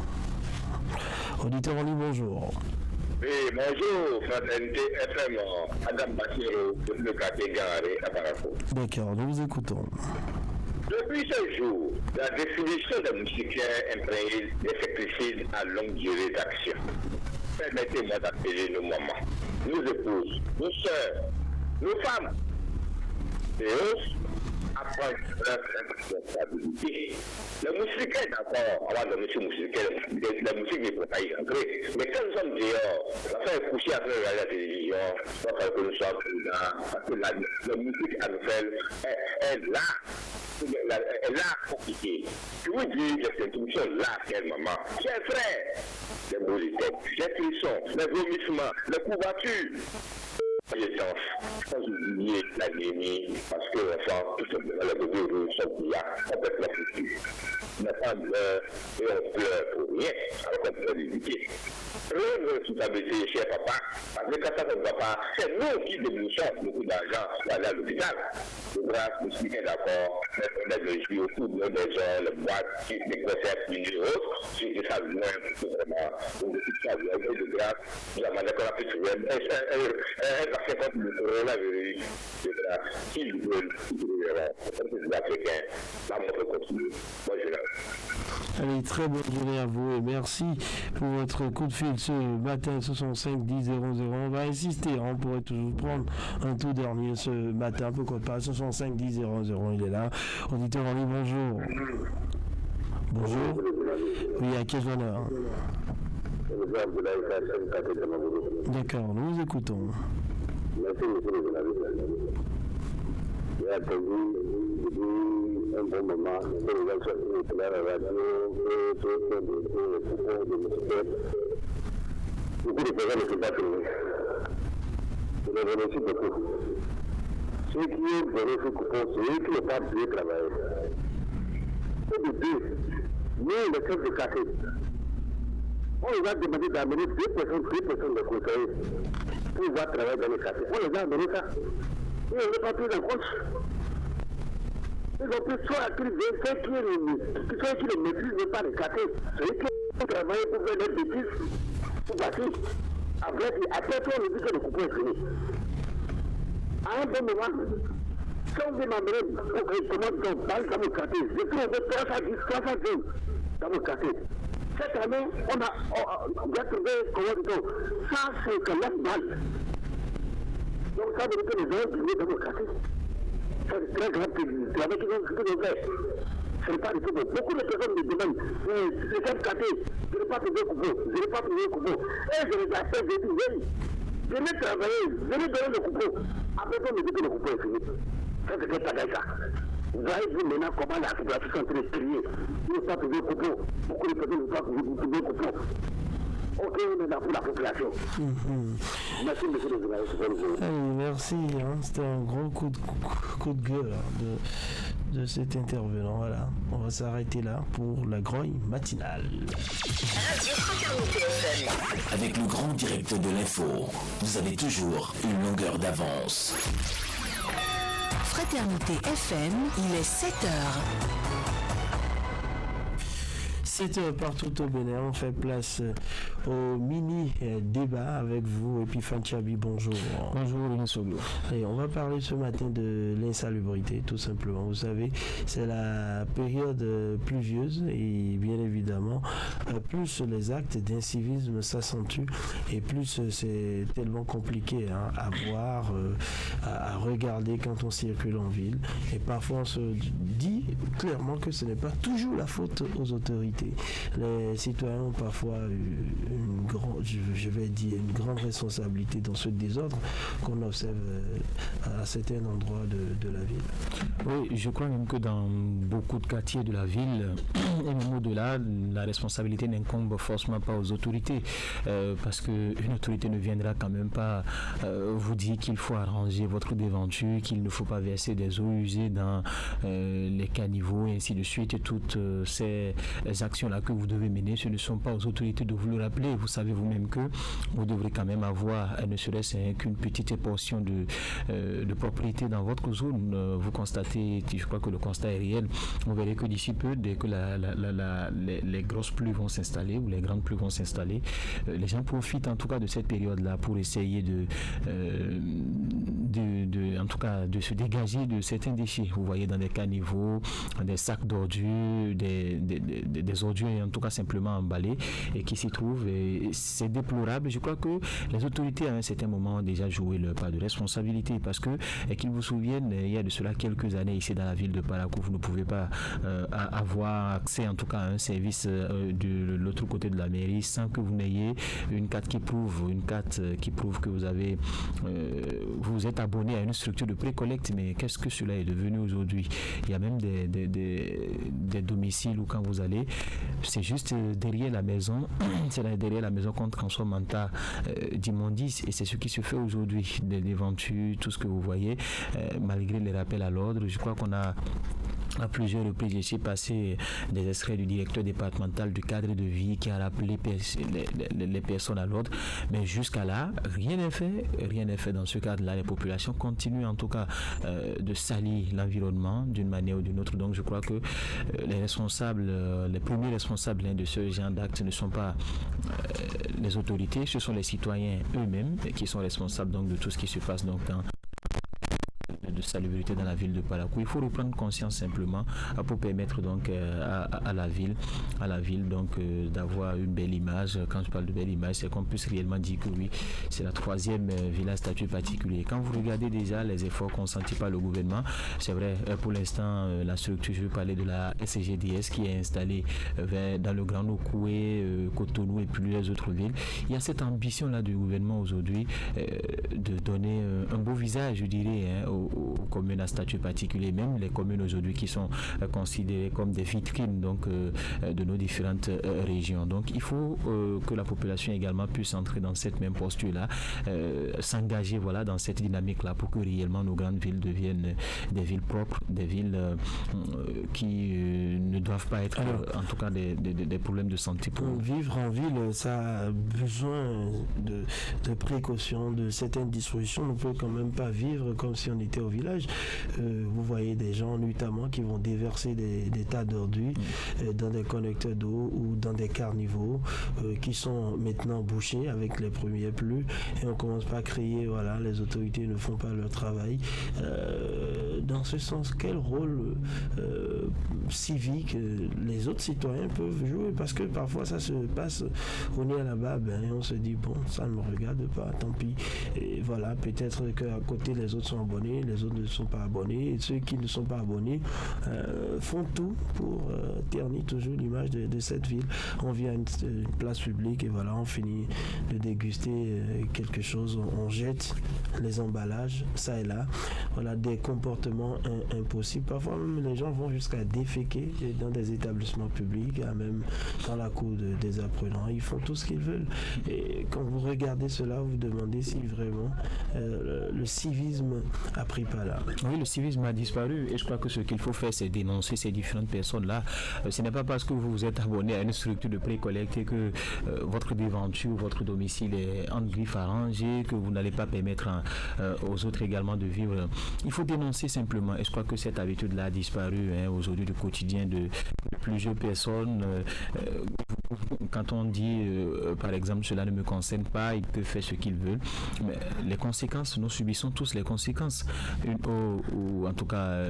Auditeur en ligne, bonjour. Oui, bonjour, Fraternité FM, Adam Bassiro, de le quartier Garé à Parakou. D'accord, nous vous écoutons. Depuis ce jour, la définition de moustiquaire imprégné d'insecticides à longue durée d'action. Permettez-moi d'appeler nos mamans, nos épouses, nos sœurs, nos femmes. Et eux apprennent leur responsabilité. Le moustiquaire, d'accord, avant de monsieur moustiquaire, le moustiquaire ne peut pas y rentrer. Mais quand nous sommes dehors, ça fait coucher à travers la télévision, ça fait que nous sommes là, parce que le moustique à nouvelle est là. Elle a compliqué. Je vous dis, les instructions là, quelle maman. Chers frères, les brûlés, les frissons, les vomissements, les couvertures. sans oublier la Guinée, parce que enfin, tout simplement, les révolutions qu'il y a complètement foutues. On n'a pas besoin et on pleure pour rien, alors qu'on peut l'éduquer. Prenez votre responsabilité, cher papa, parce que quand ça ne va pas, c'est nous qui débouchons beaucoup d'argent pour aller à l'hôpital. De grâce, nous sommes d'accord, on a le jouer autour de des gens, les boîtes, les concerts, les autres, c'est ça loin, vraiment. Donc, de toute façon, de grâce, nous avons d'accord à plus un vaccin contre le coronavirus, de grâce, s'ils veulent, les Africains, la montre continue. Moi, je l'aime. Allez, très bonne journée à vous et merci pour votre coup de fil ce matin, 65 10 00. On va insister, on pourrait toujours prendre un tout dernier ce matin, pourquoi pas, 65 10 00, il est là. Auditeur en ligne, bonjour. Bonjour. Oui, à quel honneur? D'accord, nous vous écoutons. Merci, monsieur le journaliste. J'ai attendu un bon moment que les gens soient à la radio, beaucoup de personnes ne sont pas filmées. Je les remercie beaucoup. Ceux qui ont donné ce coupon, c'est eux qui n'ont pas pu travailler. Au début, nous, les chefs de quartier, on les a demandé d'amener deux personnes de conseillers pour pouvoir travailler dans les quartiers. On les a amené ça. Ils n'ont pas pris en compte. Ils ont pris soit ceux qui ne maîtrisent pas les quartiers, ceux qui travaillent pour faire des bêtises, pour passer. Après, on nous dit que le coupon est fini. À un bon moment, si on veut m'amener pour que comment on parle dans mon quartier, j'ai trouvé 310 dans mon quartier. Cette année, on a trouvé, comment dit-on, 159 balles. Donc ça veut dire que les gens vivent dans mon quartier. C'est très grave que avec qu'ils ont fait. Ce n'est pas du tout bon. Beaucoup de personnes me demandent, c'est quel quartier, je n'ai pas trouvé le coupon, je n'ai pas trouvé le coupon. Et je les appelle, je dis, venez travailler, venez donner le coupon. Après, on me dit que le coupon est fini. Ça, c'est que ça. Vous voyez maintenant comment la situation est en train de crier. Ils n'ont pas trouvé le coupon. Beaucoup de personnes n'ont pas trouvé le coupon. Ok, on est là pour la population. Merci, monsieur le journaliste. Merci, hein. C'était un gros coup de gueule de cet intervenant. Voilà, on va s'arrêter là pour la grogne matinale. Avec le grand direct de l'info, vous avez toujours une longueur d'avance. Fraternité FM, il est 7h. 7h partout au Bénin, on fait place au mini-débat avec vous. Epiphane Tchabi, bonjour. Bonjour, Inusoglo. Et on va parler ce matin de l'insalubrité, tout simplement. Vous savez, c'est la période pluvieuse et bien évidemment, plus les actes d'incivisme s'accentuent et plus c'est tellement compliqué à voir, à regarder quand on circule en ville. Et parfois, on se dit clairement que ce n'est pas toujours la faute aux autorités. Les citoyens ont parfois une grande responsabilité dans ce désordre qu'on observe à certains endroits de la ville. Oui, je crois même que dans beaucoup de quartiers de la ville, et même au-delà, la responsabilité n'incombe forcément pas aux autorités, parce qu'une autorité ne viendra quand même pas vous dire qu'il faut arranger votre déventure, qu'il ne faut pas verser des eaux usées dans les caniveaux, et ainsi de suite, et toutes ces actions-là que vous devez mener, ce ne sont pas aux autorités de vous le rappeler. Vous savez vous-même que vous devrez quand même avoir, ne serait-ce qu'une petite portion de propriété dans votre zone. Vous constatez, je crois que le constat est réel, vous verrez que d'ici peu, dès que les grosses pluies vont s'installer, ou les grandes pluies vont s'installer, les gens profitent en tout cas de cette période-là pour essayer en tout cas, de se dégager de certains déchets. Vous voyez dans des caniveaux, des sacs d'ordures, des ordures en tout cas simplement emballées et qui s'y trouvent, et c'est déplorable. Je crois que les autorités à un certain moment ont déjà joué leur part de responsabilité, parce que, qu'ils vous souviennent, il y a de cela quelques années ici dans la ville de Parakou, vous ne pouvez pas avoir accès en tout cas à un service de l'autre côté de la mairie sans que vous n'ayez une carte qui prouve que vous êtes abonné à une structure de précollecte. Mais qu'est-ce que cela est devenu aujourd'hui? Il y a même des domiciles où quand vous allez, c'est juste derrière la maison, c'est là derrière la maison qu'on transforme en tas d'immondices, et c'est ce qui se fait aujourd'hui, des déventures, tout ce que vous voyez, malgré les rappels à l'ordre. Je crois qu'on a à plusieurs reprises, j'ai ici passé des extraits du directeur départemental du cadre de vie qui a rappelé les personnes à l'ordre, mais jusqu'à là, rien n'est fait dans ce cadre-là. Les populations continuent en tout cas de salir l'environnement d'une manière ou d'une autre. Donc je crois que les responsables, les premiers responsables de ce genre d'actes ne sont pas les autorités, ce sont les citoyens eux-mêmes qui sont responsables donc de tout ce qui se passe donc dans de salubrité dans la ville de Parakou. Il faut reprendre conscience simplement pour permettre donc à la ville donc d'avoir une belle image. Quand je parle de belle image, c'est qu'on puisse réellement dire que oui, c'est la 3e ville à statut particulier. Quand vous regardez déjà les efforts consentis par le gouvernement, c'est vrai, pour l'instant, la structure, je veux parler de la SGDS qui est installée dans le Grand Okoué, Cotonou et plusieurs autres villes. Il y a cette ambition-là du gouvernement aujourd'hui de donner un beau visage, je dirais, aux communes à statut particulier, même les communes aujourd'hui qui sont considérées comme des vitrines donc, de nos différentes régions. Donc il faut que la population également puisse entrer dans cette même posture-là, s'engager voilà, dans cette dynamique-là pour que réellement nos grandes villes deviennent des villes propres, des villes qui ne doivent pas être en tout cas des problèmes de santé. Pour vivre en ville, ça a besoin de précautions, de certaines dispositions. On ne peut quand même pas vivre comme si on était au village. Vous voyez des gens notamment qui vont déverser des tas d'ordures dans des connecteurs d'eau ou dans des carnivaux qui sont maintenant bouchés avec les premiers pluies, et on commence pas à crier voilà, les autorités ne font pas leur travail. Dans ce sens, quel rôle civique les autres citoyens peuvent jouer, parce que parfois ça se passe au nez à la barbe et on se dit bon, ça ne me regarde pas, tant pis. Et voilà, peut-être qu'à côté les autres sont abonnés, les autres ne sont pas abonnés, et ceux qui ne sont pas abonnés font tout pour ternir toujours l'image de cette ville. On vient à une place publique et voilà, on finit de déguster quelque chose, on jette les emballages ça et là, voilà, des comportements impossibles. Parfois même les gens vont jusqu'à déféquer dans des établissements publics, même dans la cour des apprenants. Ils font tout ce qu'ils veulent, et quand vous regardez cela, vous vous demandez si vraiment le civisme a pris pas là. Oui, le civisme a disparu, et je crois que ce qu'il faut faire, c'est dénoncer ces différentes personnes-là. Ce n'est pas parce que vous vous êtes abonné à une structure de précollecte et que votre déventure, votre domicile est en griffe arrangée, que vous n'allez pas permettre aux autres également de vivre. Il faut dénoncer simplement, et je crois que cette habitude-là a disparu aujourd'hui du quotidien de plusieurs personnes. Quand on dit par exemple cela ne me concerne pas, ils peuvent faire ce qu'ils veulent, mais les conséquences, nous subissons tous les conséquences. Une eau, ou en tout cas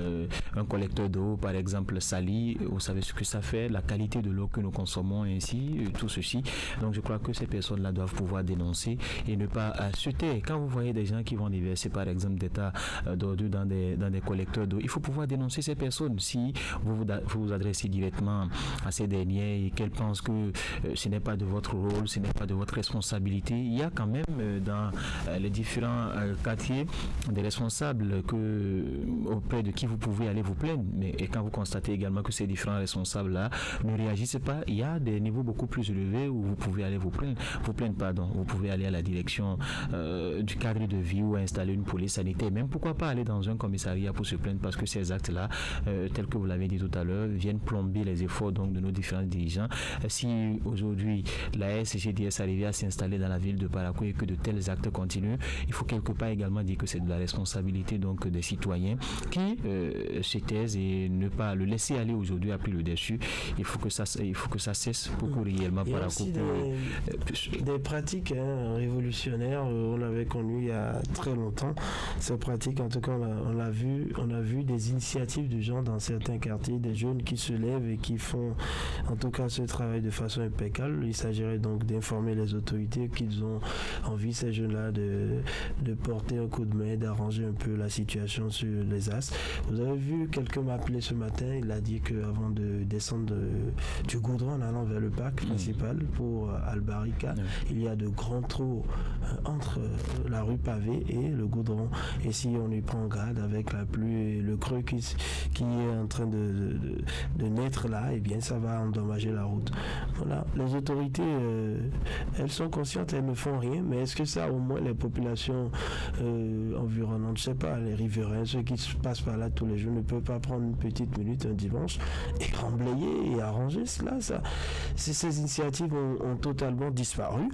un collecteur d'eau par exemple sali, vous savez ce que ça fait, la qualité de l'eau que nous consommons, ainsi tout ceci. Donc je crois que ces personnes-là doivent pouvoir dénoncer et ne pas se taire. Quand vous voyez des gens qui vont déverser par exemple des tas d'ordures dans des collecteurs d'eau, il faut pouvoir dénoncer ces personnes. Si vous vous adressez directement à ces dernières et qu'elles pensent que ce n'est pas de votre rôle, ce n'est pas de votre responsabilité, il y a quand même dans les différents quartiers des responsables auprès de qui vous pouvez aller vous plaindre. Et quand vous constatez également que ces différents responsables-là ne réagissent pas, il y a des niveaux beaucoup plus élevés où vous pouvez aller vous plaindre. Vous pouvez aller à la direction du cadre de vie ou installer une police sanitaire. Même pourquoi pas aller dans un commissariat pour se plaindre, parce que ces actes-là, tels que vous l'avez dit tout à l'heure, viennent plomber les efforts donc, de nos différents dirigeants. Si aujourd'hui la SGDS arrivait à s'installer dans la ville de Parakou et que de tels actes continuent, il faut quelque part également dire que c'est de la responsabilité donc des citoyens qui se taisent et ne pas le laisser aller aujourd'hui a pris le dessus. Il faut que ça cesse pour que réellement Parakou des pratiques révolutionnaires, on l'avait connu il y a très longtemps. Ces pratiques, en tout cas, on a vu des initiatives du genre dans certains quartiers, des jeunes qui se lèvent et qui font en tout cas ce travail de façon impeccable. Il s'agirait donc d'informer les autorités qu'ils ont envie, ces jeunes-là, de porter un coup de main, d'arranger un peu la situation sur les As. Vous avez vu, quelqu'un m'a appelé ce matin, il a dit qu'avant de descendre du goudron en allant vers le parc principal pour Albarika, il y a de grands trous entre la rue pavée et le goudron. Et si on y prend garde avec la pluie, plus, le creux qui est en train de naître là, et bien ça va endommager la route. Voilà, les autorités, elles sont conscientes, elles ne font rien, mais est-ce que ça, au moins les populations environnantes, je sais pas, les riverains, ceux qui se passent par là tous les jours, ne peuvent pas prendre une petite minute un dimanche et remblayer et arranger cela. Ces initiatives ont totalement disparu.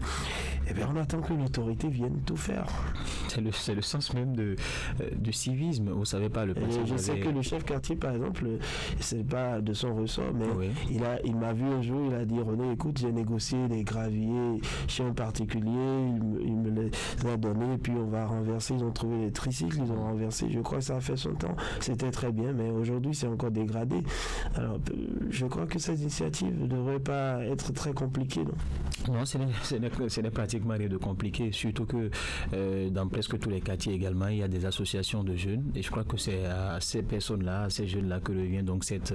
Et bien on attend que l'autorité vienne tout faire. C'est le sens même du civisme. Vous savez pas le passé. Je sais que le chef quartier, par exemple, c'est pas de son ressort, mais oui. il m'a vu un jour, il a dit: René, écoute, j'ai négocié des graviers chez un particulier, il me les a donnés, puis on va renverser. Ils ont trouvé les tricycles, ils ont renversé. Je crois que ça a fait son temps. C'était très bien, mais aujourd'hui c'est encore dégradé. Alors je crois que cette initiative ne devrait pas être très compliquée, non? Non, ce n'est pratiquement rien de compliqué, surtout que dans presque tous les quartiers également, il y a des associations de jeunes, et je crois que c'est à ces personnes-là, à ces jeunes-là que revient donc cette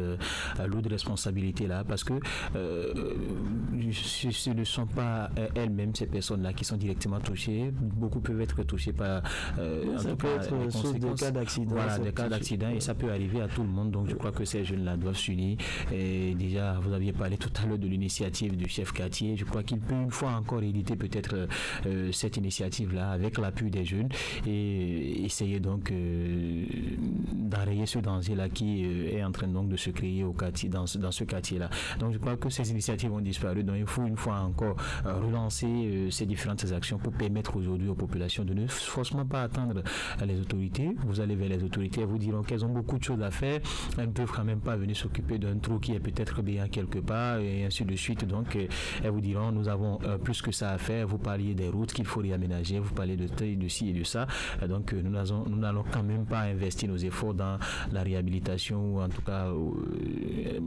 lourde responsabilité-là, parce que ce ne sont pas elles-mêmes, ces personnes-là, qui sont directement touchées. Beaucoup peuvent être touchés par ça peut être sous des cas d'accident. Voilà, des cas d'accident, et ça peut arriver à tout le monde. Donc je crois que ces jeunes-là doivent s'unir. Et déjà, vous aviez parlé tout à l'heure de l'initiative du chef quartier. Je crois qu'il peut une fois encore éditer peut-être cette initiative-là avec l'appui des jeunes et essayer donc d'enrayer ce danger-là qui est en train donc de se créer au quartier, dans ce quartier-là. Donc je crois que ces initiatives ont disparu. Donc il faut une fois encore relancer ces différentes actions pour permettre aujourd'hui aux populations de ne forcément pas attendre les autorités. Vous allez vers les autorités, elles vous diront qu'elles ont beaucoup de choses à faire. Elles ne peuvent quand même pas venir s'occuper d'un trou qui est peut-être bien quelque part et ainsi de suite. Donc elles vous diront: nous avons plus que ça à faire. Vous parliez des routes qu'il faut réaménager, vous parlez de ci et de ça. Donc nous n'allons quand même pas investir nos efforts dans la réhabilitation ou en tout cas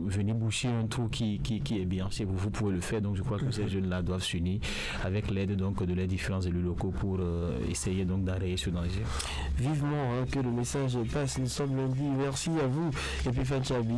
venir boucher un trou qui est bien. Si vous pouvez le faire. Donc je crois que ces jeunes-là doivent s'unir avec l'aide donc de les différents élus locaux pour essayer donc d'enrayer ce danger. Vivement que le message passe. Nous sommes lundi. Merci à vous. Et puis Fatchabi.